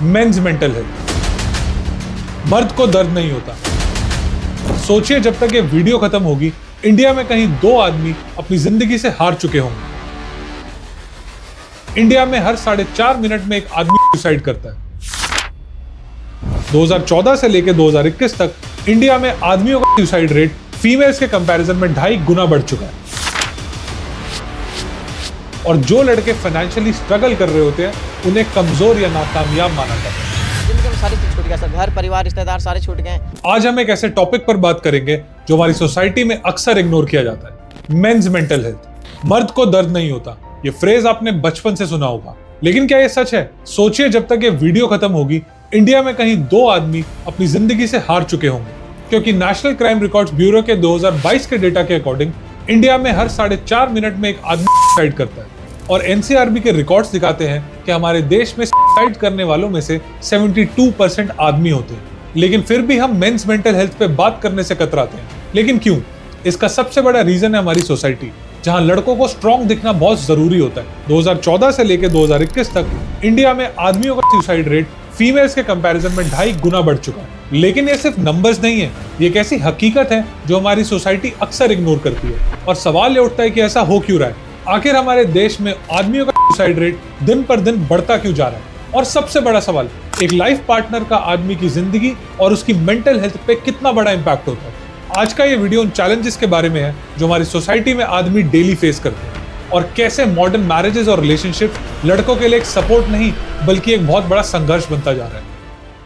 Mains mental health. मर्द को दर्द नहीं होता। सोचिए जब तक ये वीडियो खत्म होगी इंडिया में कहीं 2 आदमी अपनी जिंदगी से हार चुके होंगे। इंडिया में हर 4.5 मिनट में एक आदमी सुसाइड करता है। 2014 से लेकर 2021 तक इंडिया में आदमियों का सुसाइड रेट फीमेल्स के कंपैरिजन में 2.5 गुना बढ़ चुका है। और जो लड़के फाइनेंशियली स्ट्रगल कर रहे होते हैं उन्हें कमजोर या नाकामयाब माना जाता है। जिंदगी में सारी चीज छूट गया सर, घर परिवार रिश्तेदार सारे छूट गए। आज हम एक ऐसे टॉपिक पर बात करेंगे जो हमारी सोसाइटी में अक्सर इग्नोर किया जाता है, मेंस मेंटल हेल्थ। मर्द को दर्द नहीं होता, ये फ्रेज आपने बचपन से सुना होगा, लेकिन क्या ये सच है? सोचिए जब तक ये वीडियो खत्म होगी इंडिया में कहीं 2 आदमी अपनी जिंदगी से हार चुके होंगे, क्योंकि नेशनल क्राइम रिकॉर्ड्स ब्यूरो के 2022 के डेटा के अकॉर्डिंग इंडिया में हर 4.5 मिनट में एक आदमी सुसाइड करता है। और एनसीआरबी के रिकॉर्ड्स दिखाते हैं कि हमारे देश में सुसाइड करने वालों में से 72% आदमी होते हैं, लेकिन फिर भी हम मेंस मेंटल हेल्थ पे बात करने से कतराते हैं। लेकिन क्यों? इसका सबसे बड़ा रीजन है हमारी सोसाइटी, जहां लड़कों को स्ट्रॉन्ग दिखना बहुत जरूरी होता है। 2014 से लेकर 2021 तक इंडिया में आदमियों का सुसाइड रेट फीमेल्स के कंपैरिजन में 2.5 गुना बढ़ चुका है। लेकिन ये सिर्फ नंबर्स नहीं है, ये एक ऐसी हकीकत है जो हमारी सोसाइटी अक्सर इग्नोर करती है। और सवाल ये उठता है कि ऐसा हो क्यों रहा है? आखिर हमारे देश में आदमियों का सुसाइड रेट दिन पर दिन बढ़ता क्यों जा रहा है? और सबसे बड़ा सवाल, एक लाइफ पार्टनर का आदमी की जिंदगी और उसकी मेंटल हेल्थ पे कितना बड़ा इंपैक्ट होता है? आज का ये वीडियो उन चैलेंजेस के बारे में है जो हमारी सोसाइटी में आदमी डेली फेस करते हैं, और कैसे मॉडर्न मैरिजेस और रिलेशनशिप लड़कों के लिए एक सपोर्ट नहीं बल्कि एक बहुत बड़ा संघर्ष बनता जा रहा है।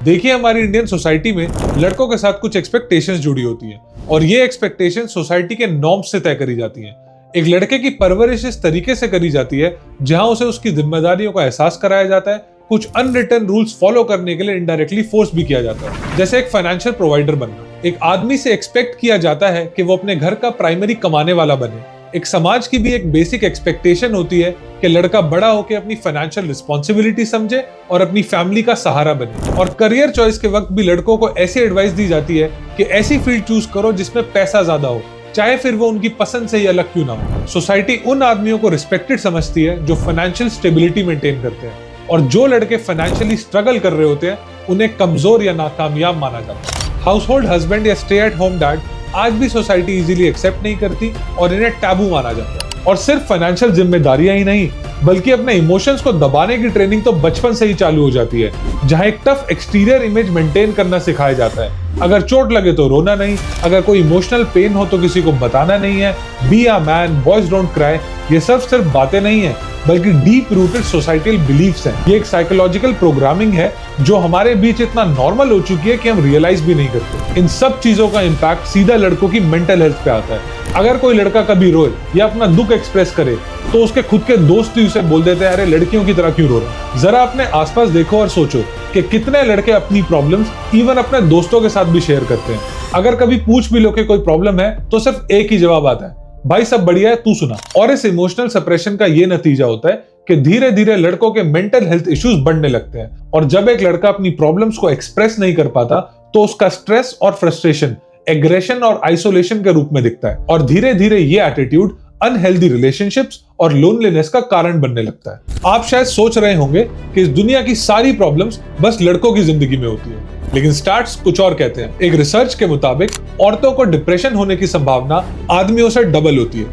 देखिए, हमारी इंडियन सोसाइटी में लड़कों के साथ कुछ एक्सपेक्टेशंस जुड़ी होती हैं, और ये एक्सपेक्टेशंस सोसाइटी के नॉर्म्स से तय करी जाती हैं। एक लड़के की परवरिश इस तरीके से करी जाती है जहां उसे उसकी जिम्मेदारियों का एहसास कराया जाता है, कुछ अनरिटन रूल्स फॉलो करने के लिए इनडायरेक्टली फोर्स भी किया जाता है। जैसे एक फाइनेंशियल प्रोवाइडर बनना, एक आदमी से एक्सपेक्ट किया जाता है कि वो अपने घर का प्राइमरी कमाने वाला बने। एक समाज की भी एक बेसिक एक्सपेक्टेशन होती है कि लड़का बड़ा होकर अपनी फाइनेंशियल रिस्पॉन्सिबिलिटी समझे और अपनी फैमिली का सहारा बने। और करियर चॉइस के वक्त भी लड़कों को ऐसी एडवाइस दी जाती है कि ऐसी फील्ड चूज करो जिसमें पैसा ज्यादा हो, चाहे फिर वो उनकी पसंद से ही अलग क्यों ना हो। सोसाइटी उन आदमियों को रिस्पेक्टेड समझती है जो फाइनेंशियल स्टेबिलिटी मेंटेन करते हैं, और जो लड़के फाइनेंशियली स्ट्रगल कर रहे होते हैं उन्हें कमजोर या नाकामयाब माना जाता है। हाउस होल्ड हस्बैंड या स्टे एट होम डैड आज भी सोसाइटी इजीली एक्सेप्ट नहीं करती और इन्हें टैबू माना जाता है। और सिर्फ फाइनेंशियल जिम्मेदारियां ही नहीं बल्कि अपने इमोशंस को दबाने की ट्रेनिंग तो बचपन से ही चालू हो जाती है, जहां एक टफ एक्सटीरियर इमेज मेंटेन करना सिखाया जाता है। अगर चोट लगे तो रोना नहीं, अगर कोई इमोशनल पेन हो तो किसी को बताना नहीं है, be a man, boys don't cry. ये सब सिर्फ बातें नहीं है बल्कि डीप रूटेड सोसाइटल बिलीफ्स हैं। ये एक साइकोलॉजिकल प्रोग्रामिंग है जो हमारे बीच इतना नॉर्मल हो चुकी है कि हम रियलाइज भी नहीं करते। इन सब चीजों का इम्पैक्ट सीधा लड़कों की मेंटल हेल्थ पे आता है। अगर कोई लड़का कभी रोए या अपना दुख एक्सप्रेस करे तो उसके खुद के दोस्त ही उसे बोल देते हैं, अरे लड़कियों की तरह क्यों रो रहा है? जरा अपने आसपास देखो और सोचो कि कितने लड़के अपनी प्रॉब्लम्स इवन अपने दोस्तों के साथ भी शेयर करते हैं। अगर कभी पूछ भी लो कि कोई प्रॉब्लम है तो सिर्फ एक ही जवाब आता है, भाई सब बढ़िया है, तू सुना। और इस इमोशनल सप्रेशन का ये नतीजा होता है कि धीरे धीरे लड़कों के मेंटल हेल्थ इश्यूज बढ़ने लगते हैं। और जब एक लड़का अपनी प्रॉब्लम्स को एक्सप्रेस नहीं कर पाता तो उसका स्ट्रेस और फ्रस्ट्रेशन एग्रेशन और आइसोलेशन के रूप में दिखता है, और धीरे धीरे ये एटीट्यूड अनहेल्दी रिलेशनशिप्स और लोनलीनेस का कारण बनने लगता है। आप शायद सोच रहे होंगे कि इस दुनिया की सारी प्रॉब्लम्स बस लड़कों की जिंदगी में होती है, लेकिन स्टैट्स कुछ और कहते हैं। एक रिसर्च के मुताबिक औरतों को डिप्रेशन होने की संभावना आदमियों से डबल होती है,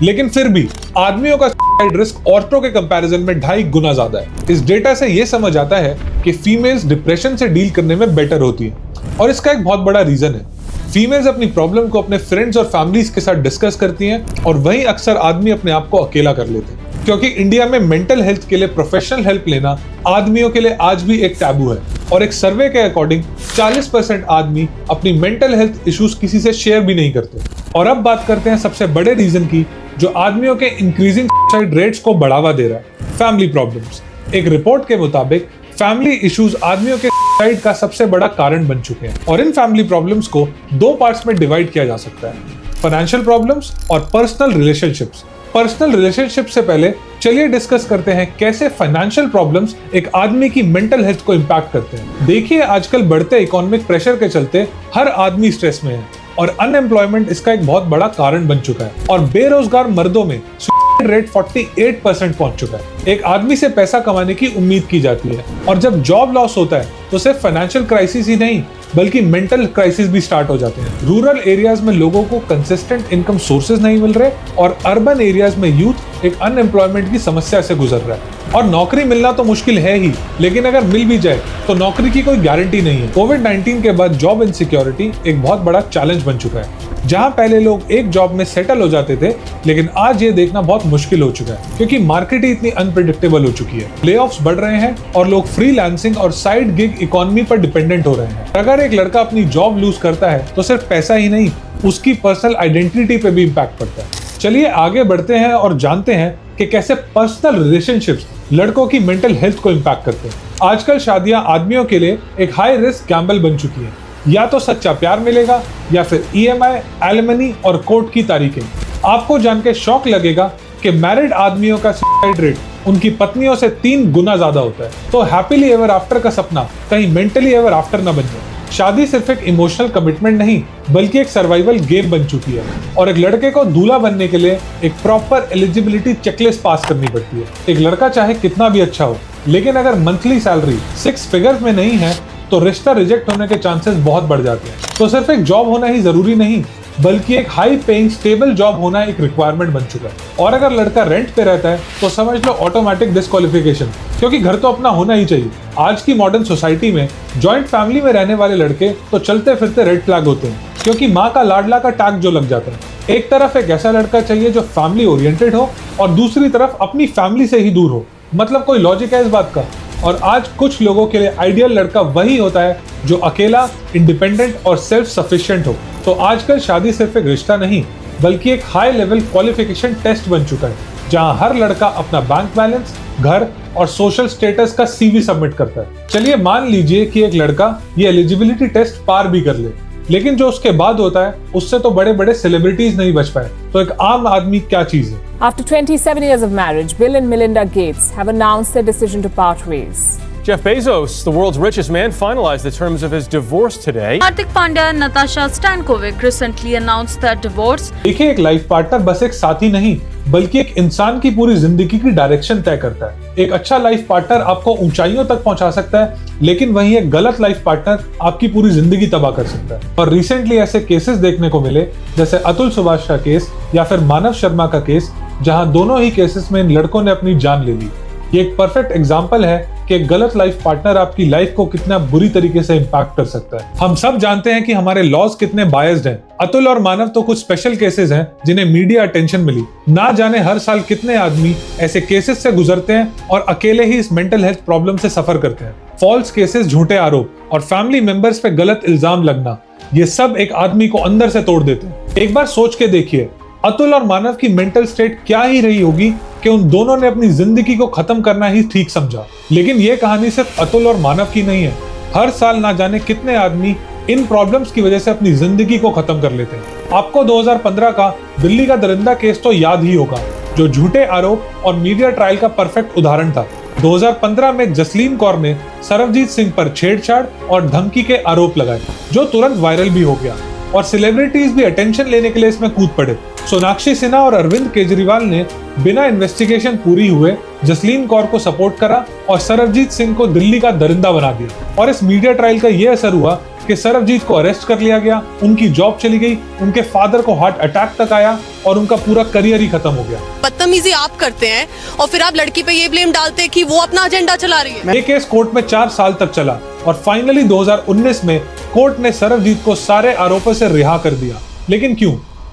लेकिन फिर भी आदमियों का सुसाइड रिस्क औरतों के कंपैरिजन में 2.5 गुना ज्यादा है। इस डेटा से यह समझ आता है कि फीमेल्स डिप्रेशन से डील करने में बेटर होती है, और इसका एक बहुत बड़ा रीजन है, फीमेल्स अपनी प्रॉब्लम को अपने फ्रेंड्स और फैमिलीज के साथ डिस्कस करती हैं, और वहीं अक्सर आदमी अपने आप को अकेला कर लेते हैं। क्योंकि इंडिया में मेंटल हेल्थ के लिए प्रोफेशनल हेल्प लेना आदमियों के लिए आज भी एक टैबू है, और एक सर्वे के अकॉर्डिंग 40% आदमी अपनी मेंटल हेल्थ इश्यूज किसी से शेयर भी नहीं करते। और अब बात करते हैं सबसे बड़े रीजन की जो आदमियों के इंक्रीजिंग सुसाइड रेट्स को बढ़ावा दे रहा है, फैमिली प्रॉब्लम्स। एक रिपोर्ट के मुताबिक फैमिली इश्यूज आदमियों के सुसाइड का सबसे बड़ा कारण बन चुके हैं, और इन फैमिली प्रॉब्लम्स को 2 पार्ट्स में डिवाइड किया जा सकता है, फाइनेंशियल प्रॉब्लम्स और पर्सनल रिलेशनशिप्स। पर्सनल रिलेशनशिप से पहले चलिए डिस्कस करते हैं कैसे फाइनेंशियल प्रॉब्लम्स एक आदमी की मेंटल हेल्थ को इंपैक्ट करते हैं। देखिए, आजकल बढ़ते इकोनॉमिक प्रेशर के चलते हर आदमी स्ट्रेस में है, और अनएम्प्लॉयमेंट इसका एक बहुत बड़ा कारण बन चुका है, और बेरोजगार मर्दों में रेट 48% पहुंच चुका है। एक आदमी से पैसा कमाने की उम्मीद की जाती है और जब जॉब लॉस होता है तो सिर्फ फाइनेंशियल क्राइसिस ही नहीं बल्कि मेंटल क्राइसिस भी स्टार्ट हो जाते हैं। रूरल एरियाज में लोगों को कंसिस्टेंट इनकम सोर्सेज नहीं मिल रहे और अर्बन एरियाज में यूथ एक अनएम्प्लॉयमेंट की समस्या से गुजर रहा है। और नौकरी मिलना तो मुश्किल है ही, लेकिन अगर मिल भी जाए तो नौकरी की कोई गारंटी नहीं है। कोविड-19 के बाद जॉब इनसिक्योरिटी एक बहुत बड़ा चैलेंज बन चुका है। जहां पहले लोग एक जॉब में सेटल हो जाते थे, लेकिन आज ये देखना बहुत मुश्किल हो चुका है क्योंकि मार्केट ही इतनी अनप्रेडिक्टेबल हो चुकी है। लेऑफ्स बढ़ रहे हैं और लोग फ्रीलांसिंग और साइड गिग इकोनॉमी पर डिपेंडेंट हो रहे हैं। अगर एक लड़का अपनी जॉब लूज करता है तो सिर्फ पैसा ही नहीं, उसकी पर्सनल आइडेंटिटी पे भी इम्पैक्ट पड़ता है। चलिए आगे बढ़ते हैं और जानते हैं कि कैसे पर्सनल रिलेशनशिप्स लड़कों की मेंटल हेल्थ को इम्पैक्ट करते हैं। आजकल शादियां आदमियों के लिए एक हाई रिस्क गैम्बल बन चुकी हैं। या तो सच्चा प्यार मिलेगा या फिर EMI, एलिमनी और कोर्ट की तारीखें। आपको जानकर शॉक लगेगा कि मैरिड आदमियों का सुसाइड रेट उनकी पत्नियों से 3 गुना ज्यादा होता है। तो हैप्पीली एवर आफ्टर का सपना कहीं मेंटली एवर आफ्टर ना बन जाए। शादी सिर्फ एक इमोशनल कमिटमेंट नहीं बल्कि एक सर्वाइवल गेम बन चुकी है और एक लड़के को दूल्हा बनने के लिए एक प्रॉपर एलिजिबिलिटी चेकलिस्ट पास करनी पड़ती है। एक लड़का चाहे कितना भी अच्छा हो, लेकिन अगर मंथली सैलरी 6 फिगर्स में नहीं है तो रिश्ता रिजेक्ट होने के चांसेस बहुत बढ़ जाते हैं। तो सिर्फ एक जॉब होना ही जरूरी नहीं बल्कि एक हाई पेइंग स्टेबल जॉब होना एक रिक्वायरमेंट बन चुका है। और अगर लड़का रेंट पे रहता है तो समझ लो ऑटोमेटिक डिस्क्वालिफिकेशन, क्योंकि घर तो अपना होना ही चाहिए। आज की मॉडर्न सोसाइटी में जॉइंट फैमिली में रहने वाले लड़के तो चलते फिरते रेड फ्लैग होते हैं क्योंकि माँ का लाडला का टैग जो लग जाता है। एक तरफ एक ऐसा लड़का चाहिए जो फैमिली ओरिएंटेड हो और दूसरी तरफ अपनी फैमिली से ही दूर हो। मतलब कोई लॉजिक है इस बात का? और आज कुछ लोगों के लिए आइडियल लड़का वही होता है जो अकेला, इंडिपेंडेंट और सेल्फ सफिशिएंट हो। तो आजकल शादी सिर्फ एक रिश्ता नहीं बल्कि एक हाई लेवल क्वालिफिकेशन टेस्ट बन चुका है, जहां हर लड़का अपना बैंक बैलेंस, घर और सोशल स्टेटस का CV सबमिट करता है। चलिए मान लीजिए कि एक लड़का ये एलिजिबिलिटी टेस्ट पार भी कर ले, लेकिन जो उसके बाद होता है उससे तो बड़े बड़े सेलिब्रिटीज नहीं बच पाए। तो एक आम आदमी क्या चीज है? After 27 years of marriage, Bill and Melinda Gates have announced their decision to part ways. Jeff Bezos, the world's richest man, finalized the terms of his divorce today. Hardik Pandya and Natasha Stankovic recently announced their divorce. देखिए, एक life partner बस एक साथी नहीं बल्कि एक इंसान की पूरी जिंदगी की डायरेक्शन तय करता है। एक अच्छा लाइफ पार्टनर आपको ऊंचाइयों तक पहुंचा सकता है, लेकिन वहीं एक गलत लाइफ पार्टनर आपकी पूरी जिंदगी तबाह कर सकता है। और रिसेंटली ऐसे केसेस देखने को मिले जैसे अतुल सुभाष का केस या फिर मानव शर्मा का केस, जहां दोनों ही केसेस में इन लड़कों ने अपनी जान ले ली। ये एक परफेक्ट एग्जाम्पल है कि एक गलत लाइफ पार्टनर आपकी लाइफ को कितना बुरी तरीके से इम्पैक्ट कर सकता है। हम सब जानते हैं कि हमारे लॉज कितने बायस्ड हैं। अतुल और मानव तो कुछ स्पेशल केसेस हैं जिन्हें मीडिया अटेंशन मिली। ना जाने हर साल कितने आदमी ऐसे केसेस से गुजरते हैं और अकेले ही इस मेंटल हेल्थ प्रॉब्लम से सफर करते हैं। फॉल्स केसेस, झूठे आरोप और फैमिली मेंबर्स पे गलत इल्जाम लगना, ये सब एक आदमी को अंदर से तोड़ देते हैं। एक बार सोच के देखिए, अतुल और मानव की मेंटल स्टेट क्या ही रही होगी कि उन दोनों ने अपनी जिंदगी को खत्म करना ही ठीक समझा। लेकिन ये कहानी सिर्फ अतुल और मानव की नहीं है। हर साल ना जाने कितने आदमी इन प्रॉब्लम्स की वजह से अपनी जिंदगी को खत्म कर लेते हैं। आपको 2015 का दिल्ली का दरिंदा केस तो याद ही होगा, जो झूठे आरोप और मीडिया ट्रायल का परफेक्ट उदाहरण था। 2015 में जसलीन कौर ने सरबजीत सिंह पर छेड़छाड़ और धमकी के आरोप लगाए, जो तुरंत वायरल भी हो गया और सेलिब्रिटीज भी अटेंशन लेने के लिए इसमें कूद पड़े। सोनाक्षी सिन्हा और अरविंद केजरीवाल ने बिना इन्वेस्टिगेशन पूरी हुए जसलीन कौर को सपोर्ट करा और सरबजीत सिंह को दिल्ली का दरिंदा बना दिया। और इस मीडिया ट्रायल का यह असर हुआ कि सरबजीत को अरेस्ट कर लिया गया, उनकी जॉब चली गई, उनके फादर को हार्ट अटैक तक आया और उनका पूरा करियर ही खत्म हो गया। बदतमीजी आप करते हैं और फिर आप लड़की पे ये ब्लेम डालते हैं कि वो अपना एजेंडा चला रही है। ये केस कोर्ट में 4 साल तक चला और फाइनली 2019 में कोर्ट ने सरबजीत को सारे आरोपों से रिहा कर दिया। लेकिन क्यों?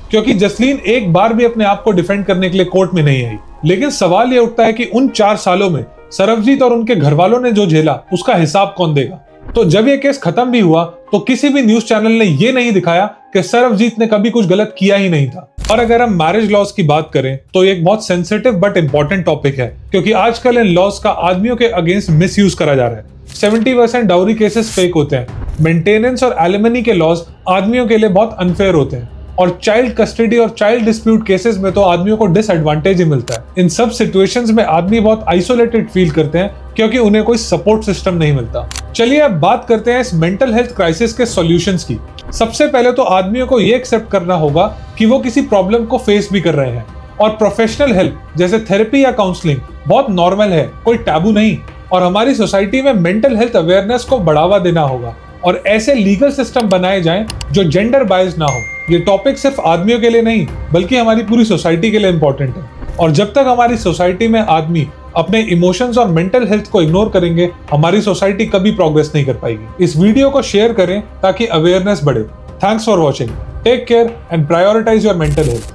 क्योंकि जसलीन एक बार भी अपने आप को डिफेंड करने के लिए कोर्ट में नहीं आई। लेकिन सवाल ये उठता है कि उन 4 सालों में सरबजीत और उनके घर वालों ने जो झेला उसका हिसाब कौन देगा? तो जब ये केस खत्म भी हुआ तो किसी भी न्यूज चैनल ने ये नहीं दिखाया कि सरबजीत ने कभी कुछ गलत किया ही नहीं था। और अगर हम मैरिज लॉज की बात करें तो ये एक बहुत सेंसिटिव बट इंपॉर्टेंट टॉपिक है, क्योंकि आजकल इन लॉज का आदमियों के अगेंस्ट मिसयूज करा जा रहा है। 70% डाउरी केसेस फेक होते हैं। मेंटेनेंस और एलिमनी के लॉज आदमियों के लिए बहुत अनफेयर होते हैं और चाइल्ड कस्टडी और चाइल्ड डिस्प्यूट केसेस में तो आदमियों को डिसएडवांटेज ही मिलता है। इन सब सिचुएशंस में आदमी बहुत आइसोलेटेड फील करते हैं क्योंकि उन्हें कोई सपोर्ट सिस्टम नहीं मिलता। चलिए अब बात करते हैं इस मेंटल हेल्थ क्राइसिस के सॉल्यूशंस की। सबसे पहले तो आदमियों को ये एक्सेप्ट करना होगा कि वो किसी प्रॉब्लम को फेस भी कर रहे हैं और प्रोफेशनल हेल्प जैसे थेरेपी या काउंसलिंग बहुत नॉर्मल है, कोई टैबू नहीं। और हमारी सोसाइटी में मेंटल हेल्थ अवेयरनेस को बढ़ावा देना होगा और ऐसे लीगल सिस्टम बनाए जाएं जो जेंडर बायस ना हो। ये टॉपिक सिर्फ आदमियों के लिए नहीं बल्कि हमारी पूरी सोसाइटी के लिए इंपॉर्टेंट है। और जब तक हमारी सोसाइटी में आदमी अपने इमोशंस और मेंटल हेल्थ को इग्नोर करेंगे, हमारी सोसाइटी कभी प्रोग्रेस नहीं कर पाएगी। इस वीडियो को शेयर करें ताकि अवेयरनेस बढ़े। Thanks for watching. Take care and prioritise your mental health.